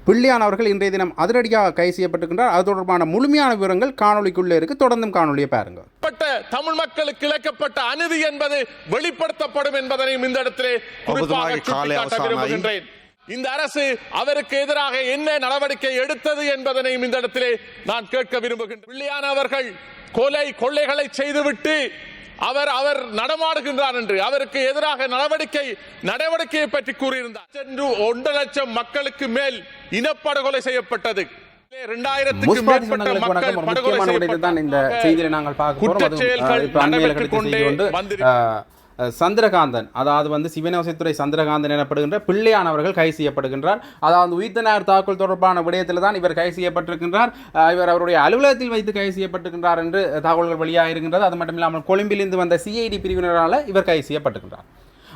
பிள்ளையான் அவர்கள் இன்றைய தினம் அதிரடியாக கைது செய்யப்பட்டிருக்கின்றார். அது தொடர்பான முழுமையான விவரங்கள் காணொலிக்குள்ளே இருக்கு. தொடர்ந்தும் காணொலியை பாருங்க. தமிழ் மக்களுக்கு இழைக்கப்பட்ட அநீதி என்பது வெளிப்படுத்தப்படும் என்பதனையும் இந்த இடத்திலே குறிப்பாக சுட்டிக்காட்ட விரும்புகின்றேன். இந்த அரசு அவருக்கு எதிராக என்ன நடவடிக்கை எடுத்தது என்பதனையும் இந்த இடத்திலே நான் கேட்க விரும்புகின்றேன். பிள்ளையான் அவர்கள் கொள்ளைகளை செய்துவிட்டு அவர் நடமாடுகின்றார் என்று அவருக்கு எதிராக நடவடிக்கையை பற்றி கூறியிருந்தார். 1 லட்சம் மக்களுக்கு மேல் இனப்படுகொலை செய்யப்பட்டது. 2000க்கும் மேற்பட்ட மக்கள் படுகொலை செய்யப்பட்டார்கள். சந்திரகாந்தன், அதாவது சிவனோசைத்துறை சந்திரகாந்தன் எனப்படுகின்ற பிள்ளையான் அவர்கள் கைது செய்யப்பட்டிருக்கின்றார். அதாவது உயிர்த்தனார் தாக்குதல் தொடர்பான விடயத்தில் தான் இவர் கைது செய்யப்பட்டிருக்கின்றார். இவர் அவருடைய அலுவலகத்தில் வைத்து கைது செய்யப்பட்டிருக்கின்றார் என்று தகவல்கள் வெளியாக இருக்கின்றது. அது மட்டும் இல்லாமல் கொழும்பிலிருந்து வந்த சிஐடி பிரிவினரால் இவர் கைது செய்யப்பட்டிருக்கின்றார்.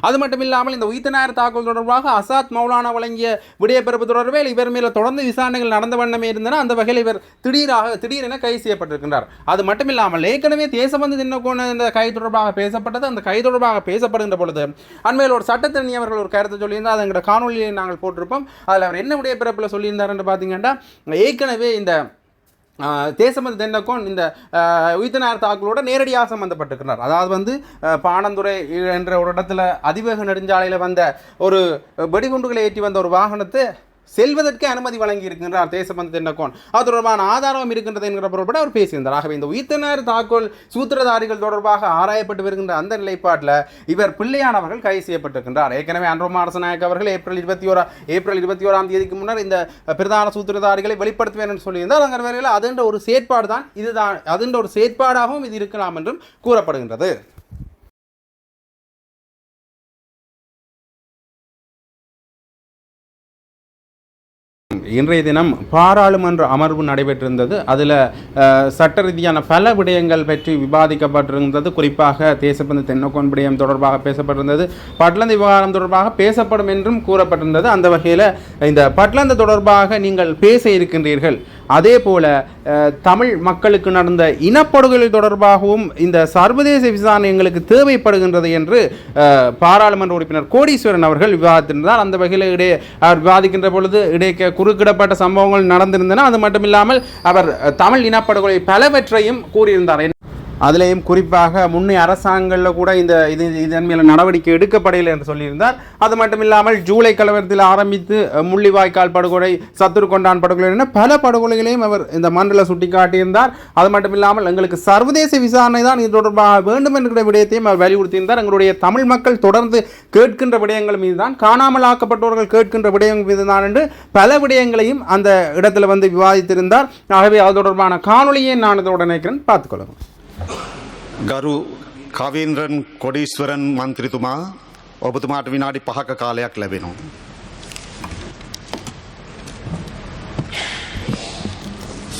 அது மட்டும் இல்லாமல் இந்த உயிர்த்தனார் தாக்குதல் தொடர்பாக அசாத் மௌலானா வழங்கிய விடயப்பரப்பு தொடர்பில் இவர் மேல தொடர்ந்து விசாரணைகள் நடந்த வண்ணமே இருந்தன. அந்த வகையில் இவர் திடீரென கைது செய்யப்பட்டிருக்கின்றார். அது மட்டும் இல்லாமல் ஏற்கனவே தேசபந்து தினக்கோண இந்த கைது தொடர்பாக பேசப்பட்டது. அந்த கைது தொடர்பாக பேசப்படுகின்ற பொழுது அண்மையில் ஒரு சட்டத்தரணி அவர்கள் ஒரு கருத்தை சொல்லியிருந்தார். அது எங்களோட காணொலியை நாங்கள் போட்டிருப்போம். அதில் அவர் என்ன விடயப்பரப்பில் சொல்லியிருந்தார் என்று பார்த்தீங்கன்னா, ஏற்கனவே இந்த தேசபந்து தென்னக்கோன் இந்த உயிர்த்தனார் தாக்குதலோட நேரடியாக சம்பந்தப்பட்டிருக்கிறார். அதாவது பாணந்துறை என்ற ஒரு இடத்துல அதிவேக நெடுஞ்சாலையில் வந்த ஒரு வெடிகுண்டுகளை ஏற்றி வந்த ஒரு வாகனத்தை செல்வதற்கு அனுமதி வழங்கி இருக்கின்றார் தேசபந்து தென்னக்கோன். அது தொடர்பான ஆதாரம் இருக்கின்றது என்கிற பொருள்பட அவர் பேசியிருந்தார். ஆகவே இந்த உயிர்த்தனார் தாக்குதல் சூத்திரதாரிகள் தொடர்பாக ஆராயப்பட்டு வருகின்ற அந்த நிலைப்பாட்டில் இவர் பிள்ளையானவர்கள் கைது செய்யப்பட்டிருக்கின்றார். ஏற்கனவே அன்ரோமா அரசநாயக்க அவர்கள் ஏப்ரல் 21ஆம் தேதிக்கு முன்னர் இந்த பிரதான சூத்திரதாரிகளை வெளிப்படுத்துவேன் என்று சொல்லியிருந்தார். அந்த வேளையில் அதுன்ற ஒரு செயற்பாடு தான் இதுதான், அதுன்ற ஒரு செயற்பாடாகவும் இது இருக்கலாம் என்றும் கூறப்படுகின்றது. இன்றைய தினம் பாராளுமன்ற அமர்வு நடைபெற்றிருந்தது. அதில் சட்ட ரீதியான பல விடயங்கள் பற்றி விவாதிக்கப்பட்டிருந்தது. குறிப்பாக தேசபந்து தென்னக்கோன் விடயம் தொடர்பாக பேசப்பட்டிருந்தது. பட்லந்து விவகாரம் தொடர்பாக பேசப்படும் என்றும் கூறப்பட்டிருந்தது. அந்த வகையில் இந்த பட்லந்து தொடர்பாக நீங்கள் பேச இருக்கின்றீர்கள். அதே போல தமிழ் மக்களுக்கு நடந்த இனப்படுகொலை தொடர்பாகவும் இந்த சர்வதேச விசாரணை எங்களுக்கு தேவைப்படுகின்றது என்று பாராளுமன்ற உறுப்பினர் கோடீஸ்வரன் அவர்கள் விவாதித்திருந்தார். அந்த வகையில் அவர் விவாதிக்கின்ற பொழுது குறுக்கிடப்பட்ட சம்பவங்கள் நடந்திருந்தன. அது மட்டும் இல்லாமல் அவர் தமிழ் இனப்படுகொலை பலவற்றையும் கூறியிருந்தார். அதிலேயும் குறிப்பாக முன்னைய அரசாங்கங்களில் கூட இதன் மேலே நடவடிக்கை எடுக்கப்படையில் என்று சொல்லியிருந்தார். அது மட்டும் இல்லாமல் ஜூலை கலவரத்தில் ஆரம்பித்து முள்ளிவாய்க்கால் படுகொலை, சத்துருக்கொண்டான் படுகொலை என பல படுகொலைகளையும் அவர் இந்த மண்டல சுட்டிக்காட்டியிருந்தார். அது மட்டும் இல்லாமல் எங்களுக்கு சர்வதேச விசாரணை தான் இது தொடர்பாக வேண்டும் என்கிற விடயத்தையும் அவர் வலியுறுத்தியிருந்தார். எங்களுடைய தமிழ் மக்கள் தொடர்ந்து கேட்கின்ற விடயங்கள் மீது தான், காணாமல் ஆக்கப்பட்டவர்கள் கேட்கின்ற விடயங்கள் மீது தான் என்று பல விடயங்களையும் அந்த இடத்துல விவாதித்திருந்தார். ஆகவே அது தொடர்பான காணொலியை நான் இதோட நினைக்கிறேன், பார்த்துக்கொள்ளுங்கள். ගරු කවීන්ද්‍රන් කොඩීස්වරන් මන්ත්‍රීතුමා, ඔබතුමාට විනාඩි 5ක කාලයක් ලැබෙනවා.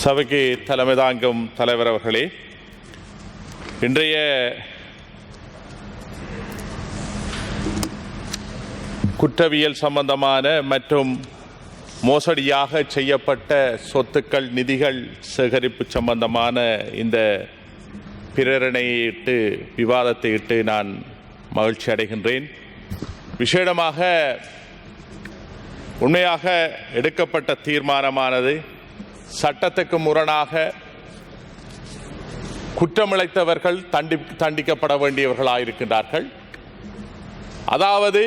சபைக்கு தலைமை தாங்கும் தலைவர் அவர்களே, இன்றைய குற்றவியல் சம்பந்தமான மற்றும் மோசடியாக செய்யப்பட்ட சொத்துக்கள், நிதிகள் சேகரிப்பு சம்பந்தமான இந்த பிரேரணையிட்டு விவாதத்தை இட்டு நான் மகிழ்ச்சி அடைகின்றேன். விசேடமாக உண்மையாக எடுக்கப்பட்ட தீர்மானமானது சட்டத்துக்கு முரணாக குற்றமிழைத்தவர்கள் தண்டிக்கப்பட வேண்டியவர்களாயிருக்கின்றார்கள். அதாவது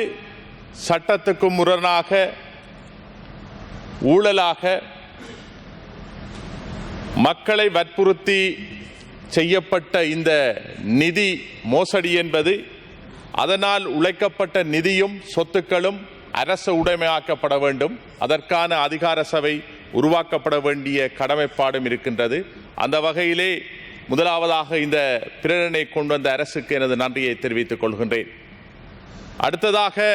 சட்டத்துக்கு முரணாக ஊழலாக மக்களை வற்புறுத்தி செய்யப்பட்ட இந்த நிதி மோசடி என்பது, அதனால் உழைக்கப்பட்ட நிதியும் சொத்துக்களும் அரசு உடைமையாக்கப்பட வேண்டும். அதற்கான அதிகார சபை உருவாக்கப்பட வேண்டிய கடமைப்பாடும் இருக்கின்றது. அந்த வகையிலே முதலாவதாக இந்த பிரேரணை கொண்டு வந்த அரசுக்கு எனது நன்றியை தெரிவித்துக் கொள்கின்றேன். அடுத்ததாக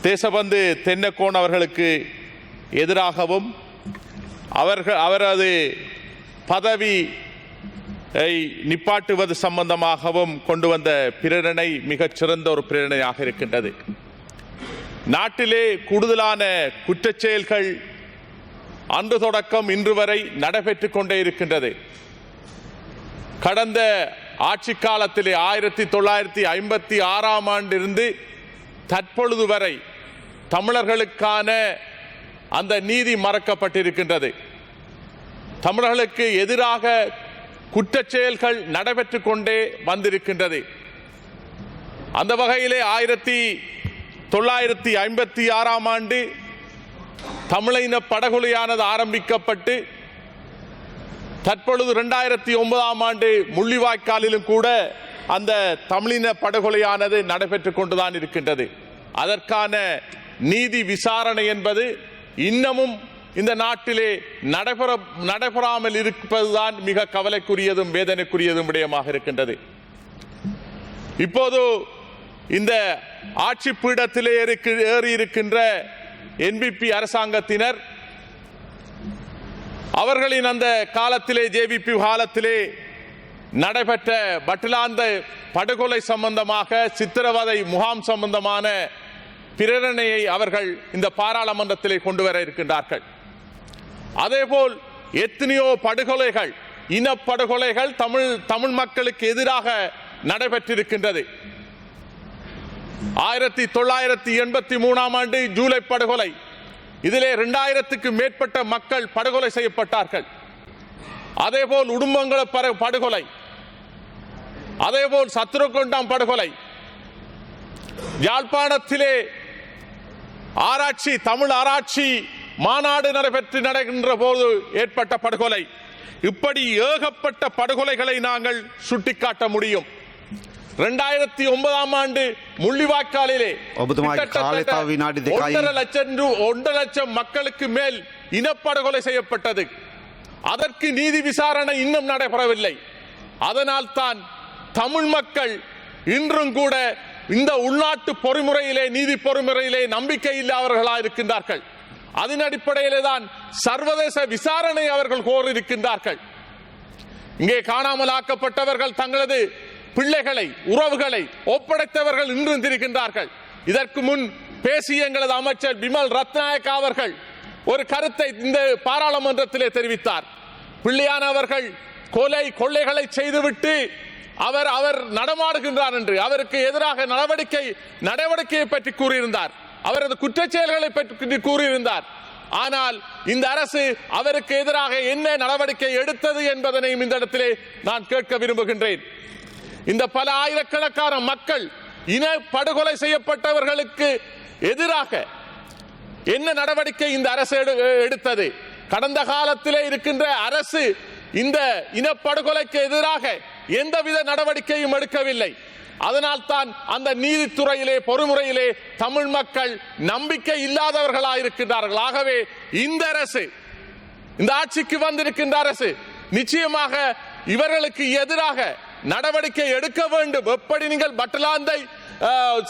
தேசபந்து தென்னக்கோன் அவர்களுக்கு எதிராகவும் அவரது பதவி நிப்பாட்டுவது சம்பந்தமாகவும் கொண்டு வந்த பிரேரணை மிகச்சிறந்த ஒரு பிரேரணையாக இருக்கின்றது. நாட்டிலே கூடுதலான குற்றச்செயல்கள் அன்று தொடக்கம் இன்று வரை நடைபெற்றுக் கொண்டே இருக்கின்றது. கடந்த ஆட்சி காலத்திலே 1956ஆம் ஆண்டிலிருந்து தற்பொழுது வரை தமிழர்களுக்கான அந்த நீதி மறக்கப்பட்டிருக்கின்றது. தமிழர்களுக்கு எதிராக குற்றச் செயல்கள் நடைபெற்றுக் கொண்டே வந்திருக்கின்றது. அந்த வகையிலே 1956 ஆண்டு தமிழின படுகொலையானது ஆரம்பிக்கப்பட்டு தற்பொழுது 2009 ஆண்டு முள்ளிவாய்க்காலிலும் கூட அந்த தமிழின படுகொலையானது நடைபெற்றுக் கொண்டுதான் இருக்கின்றது. அதற்கான நீதி விசாரணை என்பது இன்னமும் இந்த நாட்டிலே நடைபெறாமல் இருப்பதுதான் மிக கவலைக்குரியதும் வேதனைக்குரியதும் விடயமாக இருக்கின்றது. இப்போது இந்த ஆட்சி பீடத்திலே ஏறி இருக்கின்ற NPP அரசாங்கத்தினர் அவர்களின் அந்த காலத்திலே JVP காலத்திலே நடைபெற்ற பட்டிலாந்த படுகொலை சம்பந்தமாக சித்திரவதை முகாம் சம்பந்தமான பிரேரணையை அவர்கள் இந்த பாராளுமன்றத்திலே கொண்டு வர இருக்கின்றார்கள். அதேபோல் எத்தனையோ படுகொலைகள், இனப்படுகொலைகள் தமிழ் மக்களுக்கு எதிராக நடைபெற்றிருக்கின்றது. 1983 ஆண்டு ஜூலை படுகொலை, இதிலே 2000க்கு மேற்பட்ட மக்கள் படுகொலை செய்யப்பட்டார்கள். அதேபோல் உடும்பங்கள படுகொலை, அதேபோல் சத்ருகொண்டாம் படுகொலை, யாழ்ப்பாணத்திலே தமிழ் ஆராய்ச்சி மாநாடு நடைகின்ற போது ஏற்பட்ட படுகொலை, இப்படி ஏகப்பட்ட படுகொலைகளை நாங்கள் சுட்டிக்காட்ட முடியும். 2009 ஆண்டு முள்ளிவாய்க்காலிலே 1.5 லட்சம் மக்களுக்கு மேல் இனப்படுகொலை செய்யப்பட்டது. அதற்கு நீதி விசாரணை இன்னும் நடைபெறவில்லை. அதனால் தான் தமிழ் மக்கள் இன்றும் கூட இந்த உள்நாட்டு பொறிமுறையிலே, நீதி பொறிமுறையிலே நம்பிக்கை இல்லாதவர்களாக இருக்கின்றார்கள். அதன் அடிப்படையிலே தான் சர்வதேச விசாரணை அவர்கள் கோரியிருக்கின்றார்கள். இங்கே காணாமல் ஆக்கப்பட்டவர்கள் தங்களது பிள்ளைகளை, உறவுகளை ஒப்படைத்தவர்கள் இன்றும் இருக்கின்றார்கள். இதற்கு முன் பேசிய எங்களது அமைச்சர் பிமல் ரத்நாயக் அவர்கள் ஒரு கருத்தை இந்த பாராளுமன்றத்திலே தெரிவித்தார். பிள்ளையானவர்கள் கொள்ளைகளை செய்துவிட்டு அவர் நடமாடுகின்றார் என்று, அவருக்கு எதிராக நடவடிக்கையை பற்றி கூறியிருந்தார். அவரது குற்றச் செயல்களை பற்றி கூறியிருந்தார். ஆனால் இந்த அரசு அவருக்கு எதிராக என்ன நடவடிக்கை எடுத்தது என்பதனையும் இந்த இடத்திலே நான் கேட்க விரும்புகின்றேன். இந்த பல ஆயிரக்கணக்கான மக்கள் இன படுகொலை செய்யப்பட்டவர்களுக்கு எதிராக என்ன நடவடிக்கை இந்த அரசு எடுத்தது? கடந்த காலத்திலே இருக்கின்ற அரசு இந்த இனப்படுகொலைக்கு எதிராக எந்தவித நடவடிக்கையும் எடுக்கவில்லை. அதனால் தான் அந்த நீதித்துறையிலே, பொறுமுறையிலே தமிழ் மக்கள் நம்பிக்கை இல்லாதவர்களாயிருக்கின்றார்கள். ஆகவே இந்த அரசு, இந்த ஆட்சிக்கு வந்திருக்கின்ற அரசு நிச்சயமாக இவர்களுக்கு எதிராக நடவடிக்கை எடுக்க வேண்டும். எப்படி நீங்கள் பட்டலாந்தை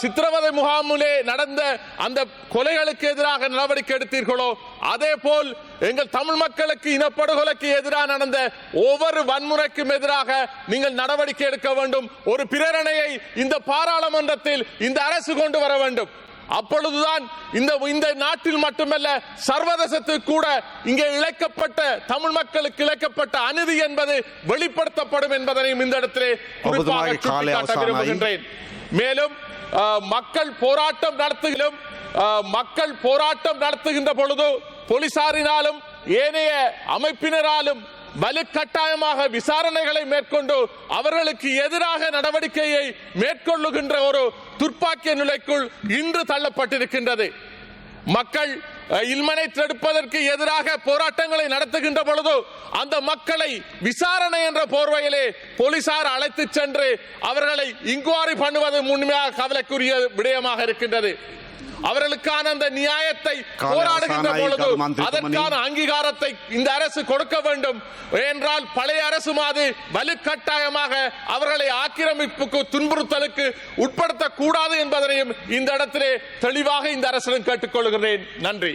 சித்திரவதை முகாமிலே நடந்த அந்த கொலைகளுக்கு எதிராக நடவடிக்கை எடுத்தீர்களோ, அதே போல் எங்கள் தமிழ் மக்களுக்கு இனப்படுகொலைக்கு எதிராக நடந்த ஒவ்வொரு வன்முறைக்கும் எதிராக நீங்கள் நடவடிக்கை எடுக்க வேண்டும். ஒரு பிரேரணையை இந்த பாராளுமன்றத்தில் இந்த அரசு கொண்டு வர வேண்டும். அப்பொழுதுதான் இந்த நாட்டில் மட்டுமல்ல, சர்வதேசத்துக்கு கூட இங்கே இழைக்கப்பட்ட தமிழ் மக்களுக்கு இழைக்கப்பட்ட அநீதி என்பது வெளிப்படுத்தப்படும் என்பதனையும் இந்த இடத்திலே குறிப்பாக சுட்டிக்காட்ட விரும்புகின்றேன். மேலும் மக்கள் போராட்டம் நடத்துகின்ற பொழுது போலீசாரினாலும் ஏனைய அமைப்பினராலும் வலுக்கட்டாயமாக விசாரணைகளை மேற்கொண்டு அவர்களுக்கு எதிராக நடவடிக்கையை மேற்கொள்ளுகின்ற ஒரு துர்ப்பாக்கிய நிலைக்குள் இன்று தள்ளப்பட்டிருக்கின்றது. மக்கள் இல்மனை தடுப்பதற்கு எதிராக போராட்டங்களை நடத்துகின்ற பொழுது அந்த மக்களை விசாரணை என்ற போர்வையிலே போலீசார் அழைத்து சென்று அவர்களை இன்குவாரி பண்ணுவது உண்மையாக கவலைக்குரிய விடயமாக இருக்கின்றது. அவர்களுக்கான அந்த நியாயத்தை போராடுகின்ற பொழுது அதற்கான அங்கீகாரத்தை இந்த அரசு கொடுக்க வேண்டும். என்றால் பழைய அரசு மாதிரி வலுக்கட்டாயமாக அவர்களை ஆக்கிரமிப்புக்கு, துன்புறுத்தலுக்கு உட்படுத்தக்கூடாது என்பதனையும் இந்த இடத்திலே தெளிவாக இந்த அரசிடம் கேட்டுக்கொள்கிறேன். நன்றி.